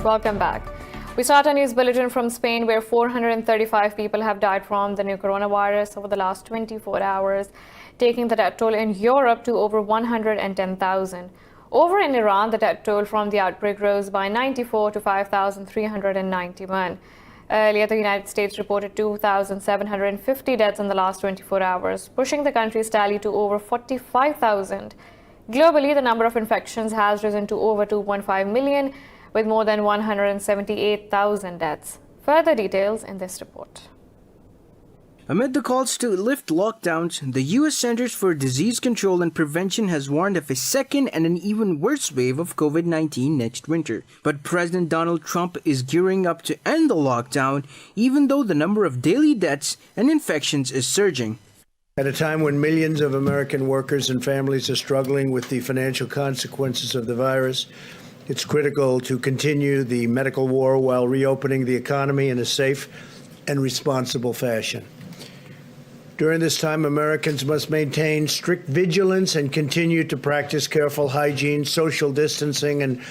Welcome back. We start a news bulletin from Spain, where 435 people have died from the new coronavirus over the last 24 hours, taking the death toll in Europe to over 110,000. Over in Iran, the death toll from the outbreak rose by 94 to 5,391. Earlier, the United States reported 2,750 deaths in the last 24 hours, pushing the country's tally to over 45,000. Globally, the number of infections has risen to over 2.5 million, with more than 178,000 deaths. Further details in this report. Amid the calls to lift lockdowns, the U.S. Centers for Disease Control and Prevention has warned of a second and an even worse wave of COVID-19 next winter. But President Donald Trump is gearing up to end the lockdown, even though the number of daily deaths and infections is surging. At a time when millions of American workers and families are struggling with the financial consequences of the virus, it's critical to continue the medical war while reopening the economy in a safe and responsible fashion. During this time, Americans must maintain strict vigilance and continue to practice careful hygiene, social distancing, and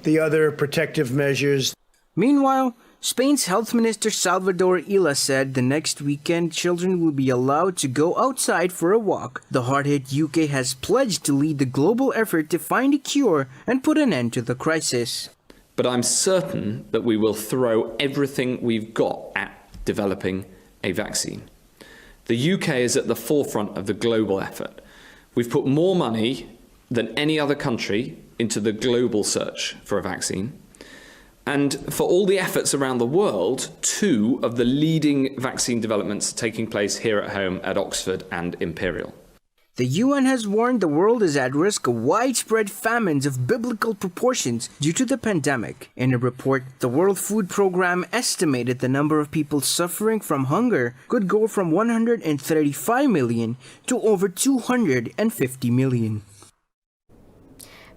the other protective measures. Meanwhile, Spain's Health Minister Salvador Illa said the next weekend children will be allowed to go outside for a walk. The hard-hit UK has pledged to lead the global effort to find a cure and put an end to the crisis. But I'm certain that we will throw everything we've got at developing a vaccine. The UK is at the forefront of the global effort. We've put more money than any other country into the global search for a vaccine. And for all the efforts around the world, 2 of the leading vaccine developments are taking place here at home at Oxford and Imperial. The UN has warned the world is at risk of widespread famines of biblical proportions due to the pandemic. In a report, the World Food Programme estimated the number of people suffering from hunger could go from 135 million to over 250 million.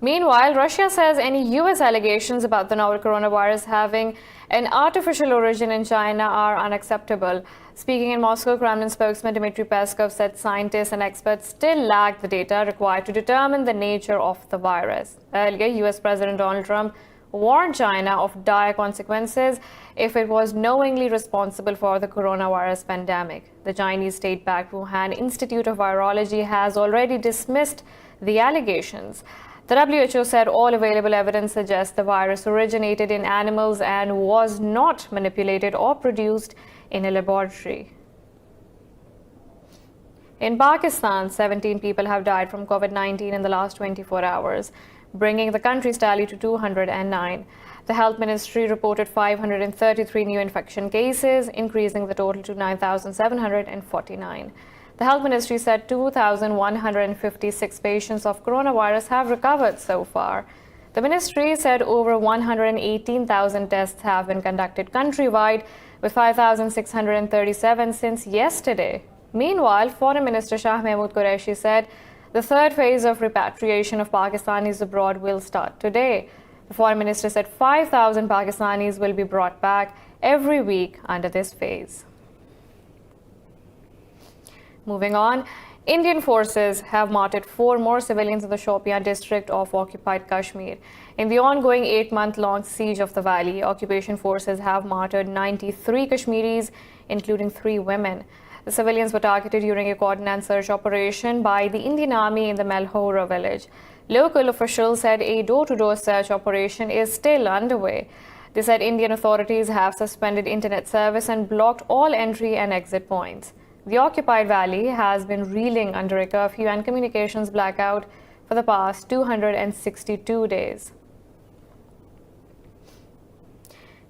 Meanwhile, Russia says any U.S. allegations about the novel coronavirus having an artificial origin in China are unacceptable. Speaking in Moscow, Kremlin spokesman Dmitry Peskov said scientists and experts still lack the data required to determine the nature of the virus. Earlier, U.S. President Donald Trump warned China of dire consequences if it was knowingly responsible for the coronavirus pandemic. The Chinese state-backed Wuhan Institute of Virology has already dismissed the allegations. The WHO said all available evidence suggests the virus originated in animals and was not manipulated or produced in a laboratory. In Pakistan, 17 people have died from COVID-19 in the last 24 hours, bringing the country's tally to 209. The health ministry reported 533 new infection cases, increasing the total to 9,749. The health ministry said 2,156 patients of coronavirus have recovered so far. The ministry said over 118,000 tests have been conducted countrywide, with 5,637 since yesterday. Meanwhile, Foreign Minister Shah Mahmood Qureshi said the third phase of repatriation of Pakistanis abroad will start today. The Foreign Minister said 5,000 Pakistanis will be brought back every week under this phase. Moving on, Indian forces have martyred 4 more civilians in the Shopian district of occupied Kashmir. In the ongoing 8-month-long siege of the valley, occupation forces have martyred 93 Kashmiris, including 3 women. The civilians were targeted during a coordinated search operation by the Indian Army in the Melhora village. Local officials said a door-to-door search operation is still underway. They said Indian authorities have suspended internet service and blocked all entry and exit points. The occupied valley has been reeling under a curfew and communications blackout for the past 262 days.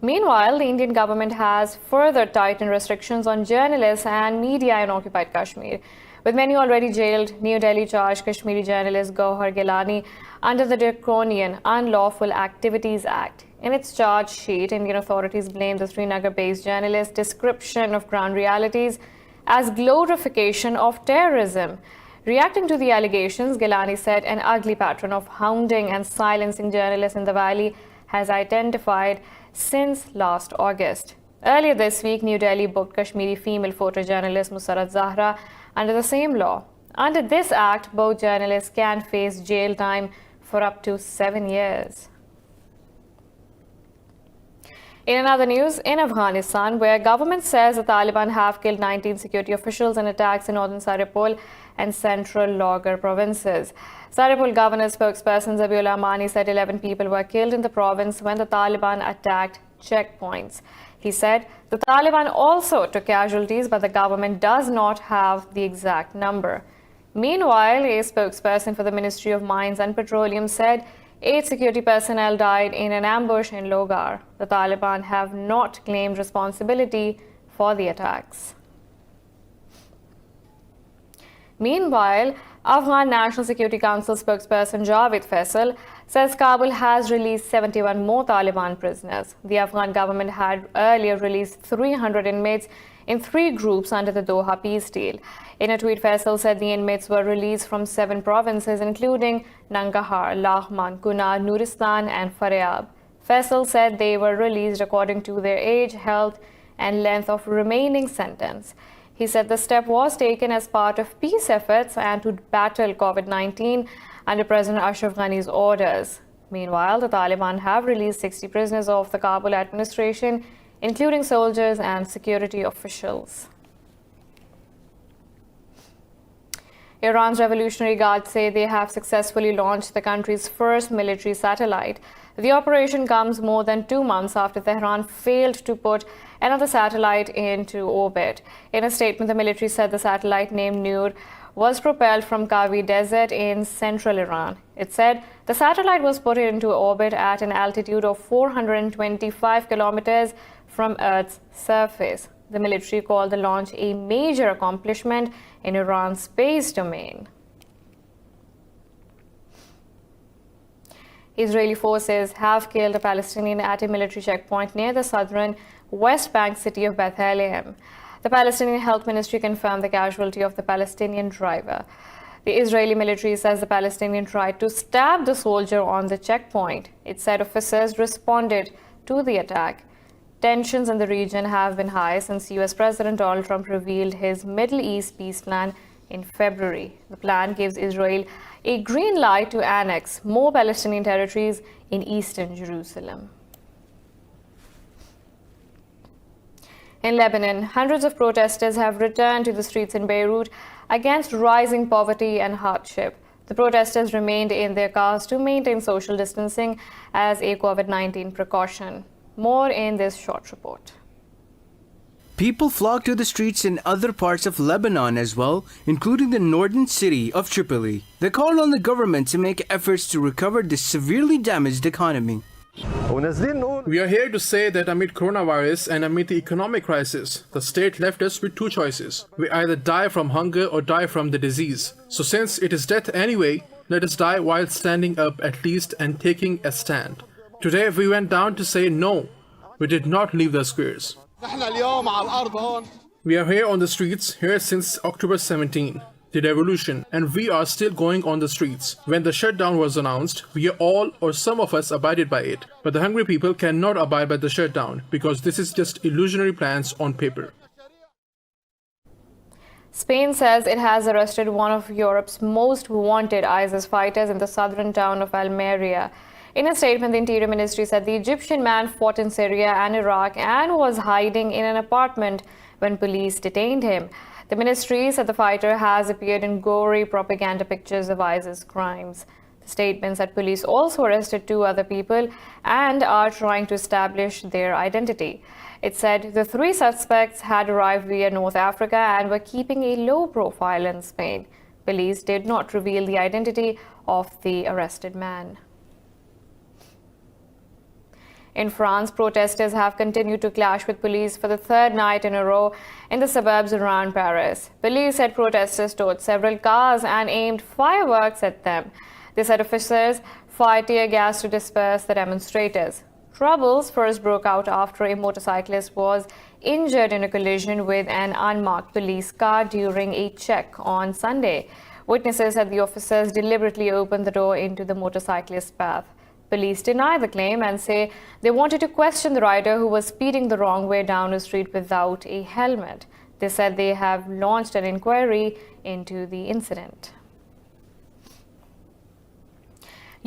Meanwhile, the Indian government has further tightened restrictions on journalists and media in occupied Kashmir. With many already jailed, New Delhi charged Kashmiri journalist Gauhar Gilani under the draconian Unlawful Activities Act. In its charge sheet, Indian authorities blamed the Srinagar-based journalist's description of ground realities as glorification of terrorism. Reacting to the allegations, Gilani said an ugly pattern of hounding and silencing journalists in the valley has identified since last August. Earlier this week, New Delhi booked Kashmiri female photojournalist Musarrat Zahra under the same law. Under this act, both journalists can face jail time for up to 7 years. In another news, in Afghanistan, where government says the Taliban have killed 19 security officials in attacks in northern Saripol and central Logar provinces. Saripol governor spokesperson Zabiullah Mani said 11 people were killed in the province when the Taliban attacked checkpoints. He said the Taliban also took casualties, but the government does not have the exact number. Meanwhile, a spokesperson for the Ministry of Mines and Petroleum said 8 security personnel died in an ambush in Logar. The Taliban have not claimed responsibility for the attacks. Meanwhile, Afghan National Security Council spokesperson Javed Faisal says Kabul has released 71 more Taliban prisoners. The Afghan government had earlier released 300 inmates in 3 groups under the Doha peace deal. In a tweet, Faisal said the inmates were released from 7 provinces, including Nangarhar, Laghman, Kunar, Nuristan, and Faryab. Faisal said they were released according to their age, health, and length of remaining sentence. He said the step was taken as part of peace efforts and to battle COVID-19 under President Ashraf Ghani's orders. Meanwhile, the Taliban have released 60 prisoners of the Kabul administration, including soldiers and security officials. Iran's Revolutionary Guard say they have successfully launched the country's first military satellite. The operation comes more than 2 months after Tehran failed to put another satellite into orbit. In a statement, the military said the satellite named Nur was propelled from Kavi Desert in central Iran. It said the satellite was put into orbit at an altitude of 425 kilometers from Earth's surface. The military called the launch a major accomplishment in Iran's space domain. Israeli forces have killed a Palestinian at a military checkpoint near the southern West Bank city of Bethlehem. The Palestinian Health Ministry confirmed the casualty of the Palestinian driver. The Israeli military says the Palestinian tried to stab the soldier on the checkpoint. It said officers responded to the attack. Tensions in the region have been high since US President Donald Trump revealed his Middle East peace plan in February. The plan gives Israel a green light to annex more Palestinian territories in eastern Jerusalem. In Lebanon, hundreds of protesters have returned to the streets in Beirut against rising poverty and hardship. The protesters remained in their cars to maintain social distancing as a COVID-19 precaution. More in this short report. People flocked to the streets in other parts of Lebanon as well, including the northern city of Tripoli. They called on the government to make efforts to recover the severely damaged economy. We are here to say that amid coronavirus and amid the economic crisis, the state left us with 2 choices. We either die from hunger or die from the disease. So since it is death anyway, let us die while standing up at least and taking a stand. Today we went down to say no. We did not leave the squares. We are here on the streets, here since October 17, the revolution, and we are still going on the streets. When the shutdown was announced, we all or some of us abided by it. But the hungry people cannot abide by the shutdown because this is just illusionary plans on paper. Spain says it has arrested one of Europe's most wanted ISIS fighters in the southern town of Almeria. In a statement, the Interior Ministry said the Egyptian man fought in Syria and Iraq and was hiding in an apartment when police detained him. The ministry said the fighter has appeared in gory propaganda pictures of ISIS crimes. The statement said police also arrested 2 other people and are trying to establish their identity. It said the 3 suspects had arrived via North Africa and were keeping a low profile in Spain. Police did not reveal the identity of the arrested man. In France, protesters have continued to clash with police for the 3rd night in a row in the suburbs around Paris. Police said protesters towed several cars and aimed fireworks at them. They said officers fired tear gas to disperse the demonstrators. Troubles first broke out after a motorcyclist was injured in a collision with an unmarked police car during a check on Sunday. Witnesses said the officers deliberately opened the door into the motorcyclist's path. Police deny the claim and say they wanted to question the rider who was speeding the wrong way down a street without a helmet. They said they have launched an inquiry into the incident.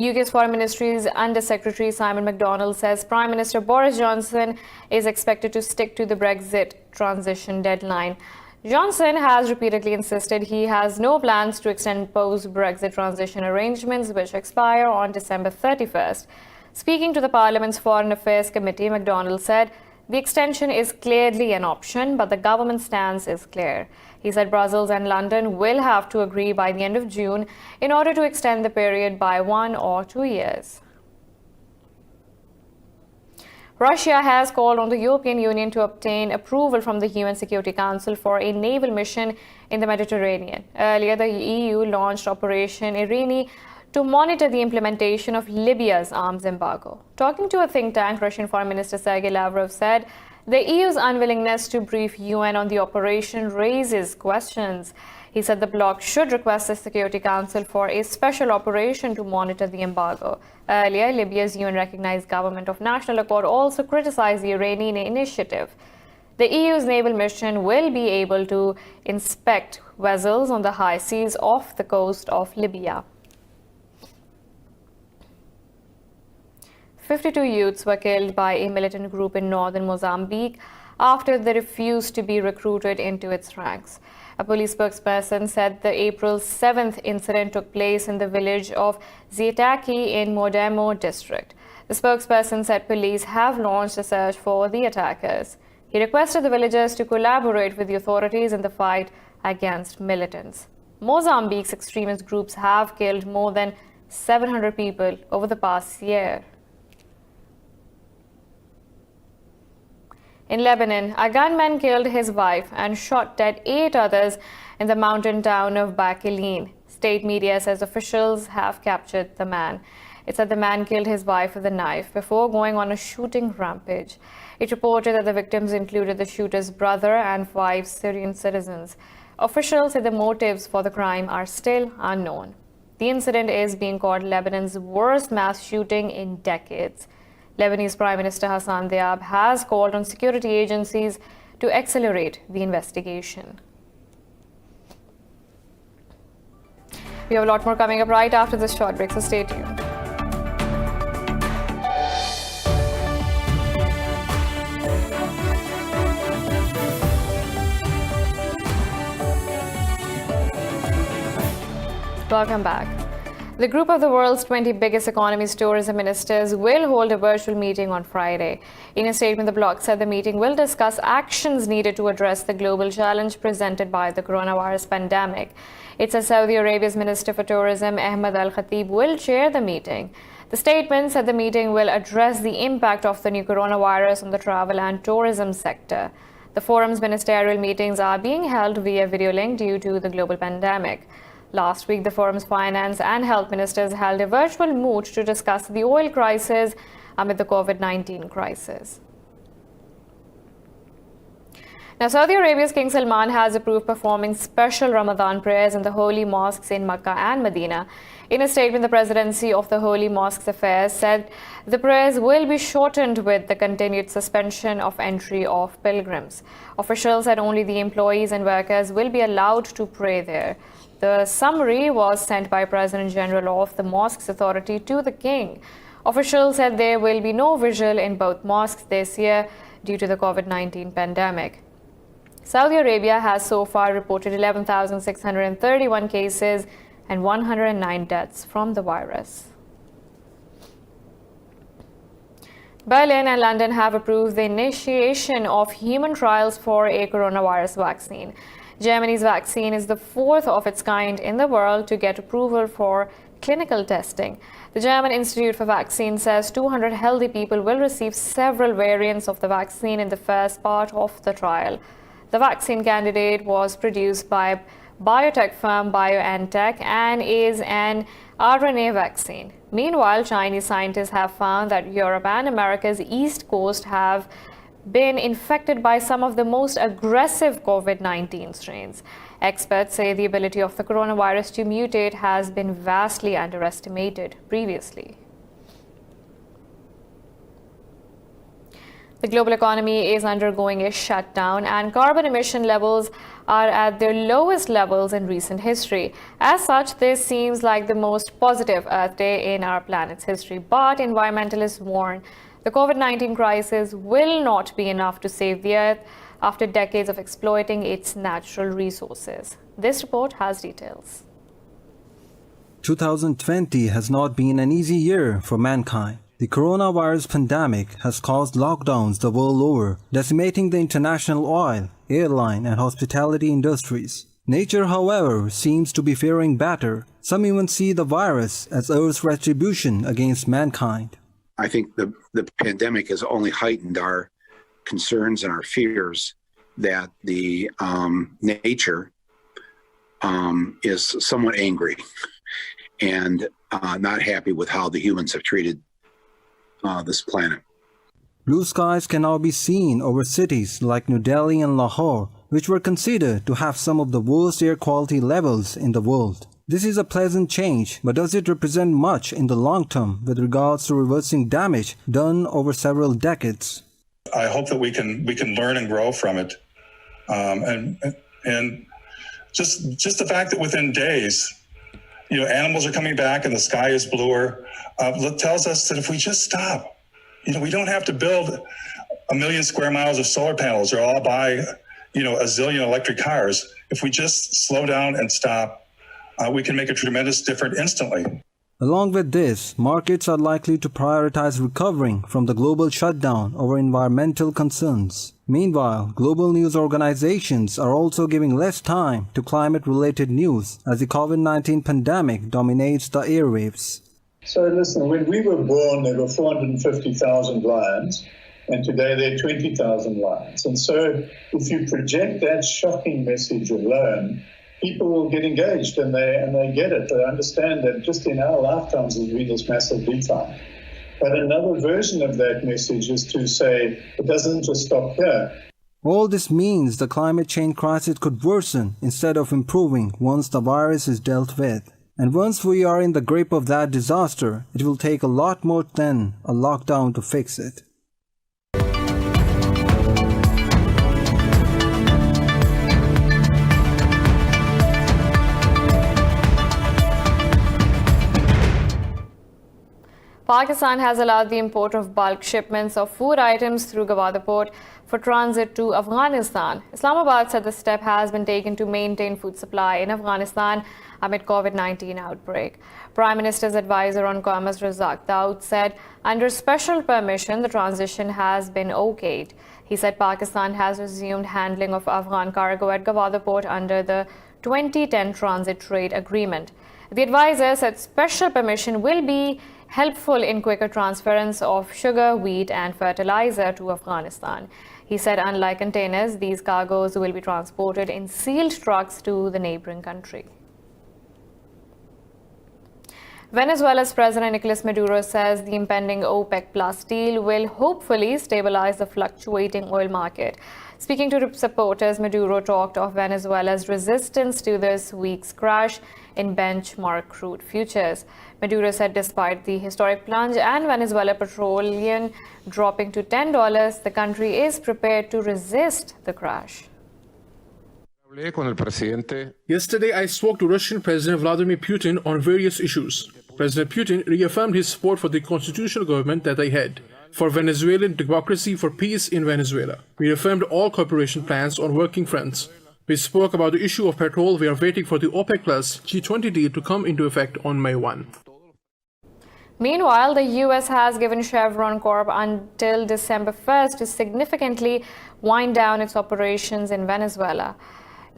UK's Foreign Ministry's Under Secretary Simon MacDonald says Prime Minister Boris Johnson is expected to stick to the Brexit transition deadline. Johnson has repeatedly insisted he has no plans to extend post-Brexit transition arrangements which expire on December 31st. Speaking to the Parliament's Foreign Affairs Committee, MacDonald said the extension is clearly an option, but the government stance is clear. He said Brussels and London will have to agree by the end of June in order to extend the period by 1 or 2 years. Russia has called on the European Union to obtain approval from the UN Security Council for a naval mission in the Mediterranean. Earlier, the EU launched Operation Irini to monitor the implementation of Libya's arms embargo. Talking to a think tank, Russian Foreign Minister Sergei Lavrov said the EU's unwillingness to brief UN on the operation raises questions. He said the bloc should request the Security Council for a special operation to monitor the embargo. Earlier, Libya's UN-recognized Government of National Accord also criticized the Iranian initiative. The EU's naval mission will be able to inspect vessels on the high seas off the coast of Libya. 52 youths were killed by a militant group in northern Mozambique after they refused to be recruited into its ranks. A police spokesperson said the April 7th incident took place in the village of Ziataki in Modemo district. The spokesperson said police have launched a search for the attackers. He requested the villagers to collaborate with the authorities in the fight against militants. Mozambique's extremist groups have killed more than 700 people over the past year. In Lebanon, a gunman killed his wife and shot dead 8 others in the mountain town of Bakiline. State media says officials have captured the man. It said the man killed his wife with a knife before going on a shooting rampage. It reported that the victims included the shooter's brother and 5 Syrian citizens. Officials say the motives for the crime are still unknown. The incident is being called Lebanon's worst mass shooting in decades. Lebanese Prime Minister Hassan Diab has called on security agencies to accelerate the investigation. We have a lot more coming up right after this short break, so stay tuned. Welcome back. The group of the world's 20 biggest economies tourism ministers will hold a virtual meeting on Friday. In a statement, the bloc said the meeting will discuss actions needed to address the global challenge presented by the coronavirus pandemic. It says Saudi Arabia's Minister for Tourism, Ahmed Al-Khatib, will chair the meeting. The statement said the meeting will address the impact of the new coronavirus on the travel and tourism sector. The forum's ministerial meetings are being held via video link due to the global pandemic. Last week, the forum's finance and health ministers held a virtual moot to discuss the oil crisis amid the COVID-19 crisis. Now, Saudi Arabia's King Salman has approved performing special Ramadan prayers in the holy mosques in Mecca and Medina. In a statement, the Presidency of the Holy Mosques Affairs said the prayers will be shortened with the continued suspension of entry of pilgrims. Officials said only the employees and workers will be allowed to pray there. The summary was sent by President General of the Mosques Authority to the King. Officials said there will be no vigil in both mosques this year due to the COVID-19 pandemic. Saudi Arabia has so far reported 11,631 cases and 109 deaths from the virus. Berlin and London have approved the initiation of human trials for a coronavirus vaccine. Germany's vaccine is the 4th of its kind in the world to get approval for clinical testing. The German Institute for Vaccines says 200 healthy people will receive several variants of the vaccine in the first part of the trial. The vaccine candidate was produced by biotech firm BioNTech and is an RNA vaccine. Meanwhile, Chinese scientists have found that Europe and America's East Coast have been infected by some of the most aggressive COVID-19 strains. Experts say the ability of the coronavirus to mutate has been vastly underestimated previously. The global economy is undergoing a shutdown and carbon emission levels are at their lowest levels in recent history. As such, this seems like the most positive Earth Day in our planet's history. But environmentalists warn the COVID-19 crisis will not be enough to save the Earth after decades of exploiting its natural resources. This report has details. 2020 has not been an easy year for mankind. The coronavirus pandemic has caused lockdowns the world over, decimating the international oil, airline and hospitality industries. Nature, however, seems to be faring better. Some even see the virus as Earth's retribution against mankind. I think the pandemic has only heightened our concerns and our fears that the nature is somewhat angry and not happy with how the humans have treated this planet. Blue skies can now be seen over cities like New Delhi and Lahore, which were considered to have some of the worst air quality levels in the world. This is a pleasant change, but does it represent much in the long term with regards to reversing damage done over several decades? I hope that we can learn and grow from it, and just the fact that within days, animals are coming back and the sky is bluer, tells us that if we just stop, we don't have to build 1 million square miles of solar panels or all buy, a zillion electric cars. If we just slow down and stop, we can make a tremendous difference instantly. Along with this, markets are likely to prioritize recovering from the global shutdown over environmental concerns. Meanwhile, global news organizations are also giving less time to climate-related news as the COVID-19 pandemic dominates the airwaves. So listen, when we were born, there were 450,000 lions, and today there are 20,000 lions. And so if you project that shocking message alone, people will get engaged and they get it. They understand that just in our lifetimes there's been this massive decline. But another version of that message is to say it doesn't just stop here. All this means the climate change crisis could worsen instead of improving once the virus is dealt with. And once we are in the grip of that disaster, it will take a lot more than a lockdown to fix it. Pakistan has allowed the import of bulk shipments of food items through Gwadar port for transit to Afghanistan. Islamabad said the step has been taken to maintain food supply in Afghanistan amid COVID-19 outbreak. Prime Minister's advisor on commerce Razak Daud said under special permission the transition has been okayed. He said Pakistan has resumed handling of Afghan cargo at Gwadar port under the 2010 transit trade agreement. The advisor said special permission will be helpful in quicker transference of sugar, wheat and fertilizer to Afghanistan. He said unlike containers, these cargoes will be transported in sealed trucks to the neighboring country. Venezuela's President Nicolas Maduro says the impending OPEC Plus deal will hopefully stabilize the fluctuating oil market. Speaking to supporters, Maduro talked of Venezuela's resistance to this week's crash in benchmark crude futures. Maduro said despite the historic plunge and Venezuela petroleum dropping to $10, the country is prepared to resist the crash. Yesterday, I spoke to Russian President Vladimir Putin on various issues. President Putin reaffirmed his support for the constitutional government that I had, for Venezuelan democracy, for peace in Venezuela. We reaffirmed all cooperation plans on working fronts. We spoke about the issue of petrol. We are waiting for the OPEC Plus G20 deal to come into effect on May 1. Meanwhile, the US has given Chevron Corp until December 1st to significantly wind down its operations in Venezuela.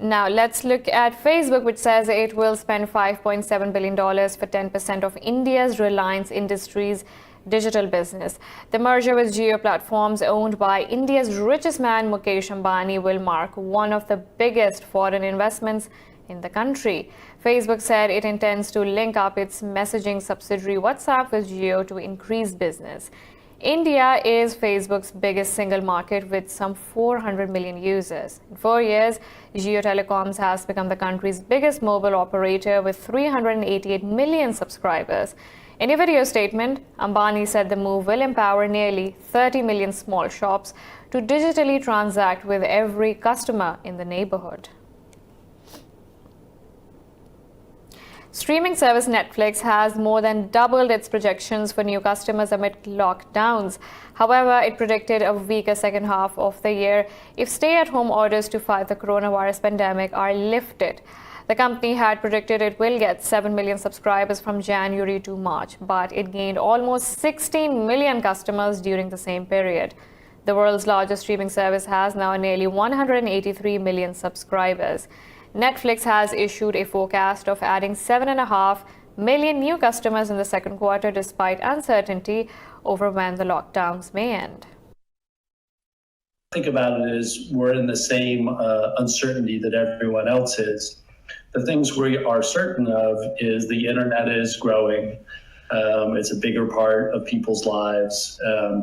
Now, let's look at Facebook, which says it will spend $5.7 billion for 10% of India's Reliance Industries digital business. The merger with Jio Platforms, owned by India's richest man Mukesh Ambani, will mark one of the biggest foreign investments in the country. Facebook said it intends to link up its messaging subsidiary WhatsApp with Jio to increase business. India is Facebook's biggest single market with some 400 million users. In 4 years, Jio Telecoms has become the country's biggest mobile operator with 388 million subscribers. In a video statement, Ambani said the move will empower nearly 30 million small shops to digitally transact with every customer in the neighborhood. Streaming service Netflix has more than doubled its projections for new customers amid lockdowns. However, it predicted a weaker second half of the year if stay-at-home orders to fight the coronavirus pandemic are lifted. The company had predicted it will get 7 million subscribers from January to March, but it gained almost 16 million customers during the same period. The world's largest streaming service has now nearly 183 million subscribers. Netflix has issued a forecast of adding 7.5 million new customers in the second quarter, despite uncertainty over when the lockdowns may end. Think about it as we're in the same uncertainty that everyone else is. The things we are certain of is the internet is growing. It's a bigger part of people's lives,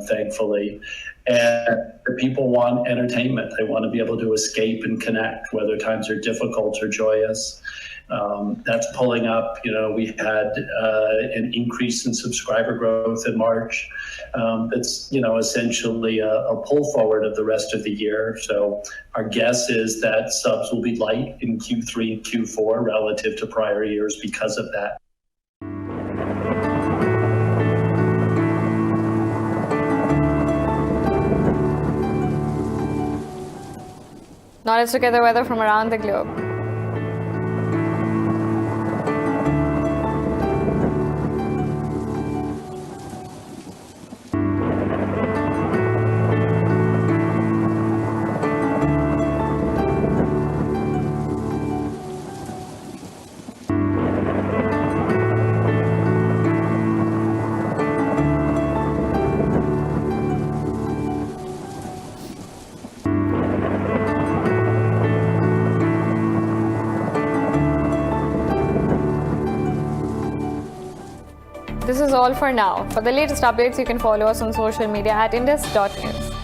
thankfully. And the people want entertainment. They want to be able to escape and connect, whether times are difficult or joyous. That's pulling up. We had an increase in subscriber growth in March. It's, essentially a pull forward of the rest of the year. So our guess is that subs will be light in Q3 and Q4 relative to prior years because of that. Now let's look at the weather from around the globe. This is all for now. For the latest updates, you can follow us on social media at indus.news.